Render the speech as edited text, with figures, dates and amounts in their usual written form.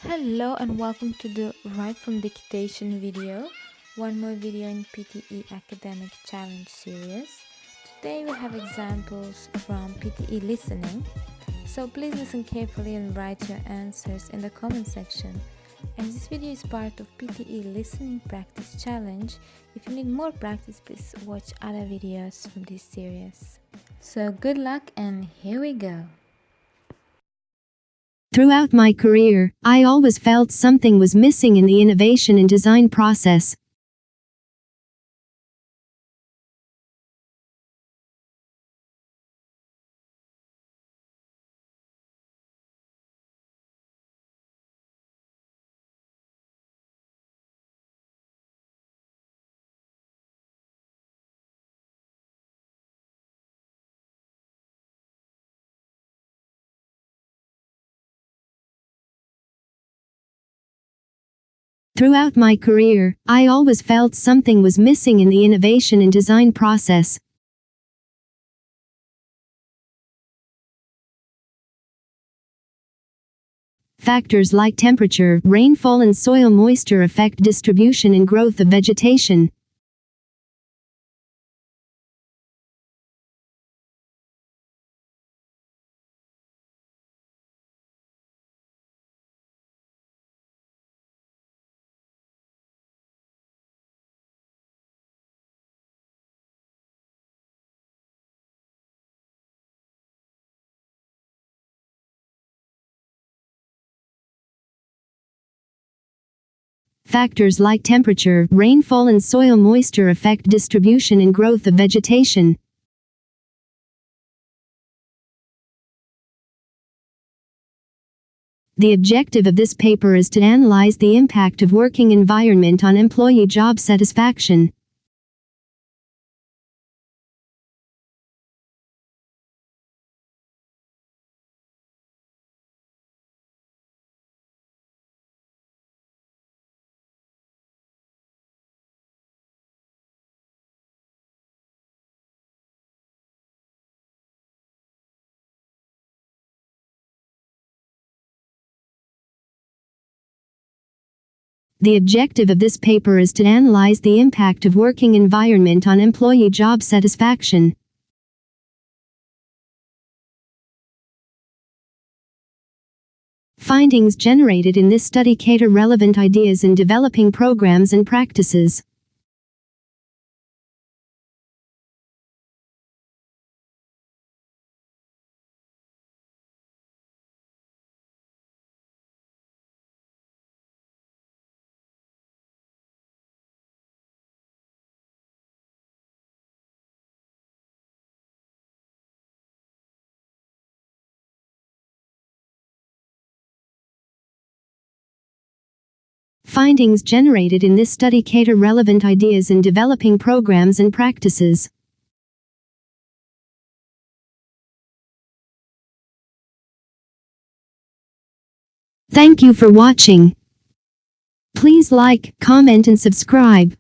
Hello and welcome to the Right from Dictation video, one more video in PTE Academic Challenge series. Today we have examples from PTE listening, so please listen carefully and write your answers in the comment section. And this video is part of PTE Listening Practice Challenge. If you need more practice, please watch other videos from this series. So good luck and here we go. Throughout my career, I always felt something was missing in the innovation and design process. Throughout my career, I always felt something was missing in the innovation and design process. Factors like temperature, rainfall and soil moisture affect distribution and growth of vegetation. Factors like temperature, rainfall and soil moisture affect distribution and growth of vegetation. The objective of this paper is to analyze the impact of working environment on employee job satisfaction. The objective of this paper is to analyze the impact of working environment on employee job satisfaction. Findings generated in this study cater relevant ideas in developing programs and practices. Findings generated in this study cater relevant ideas in developing programs and practices. Thank you for watching. Please like, comment and subscribe.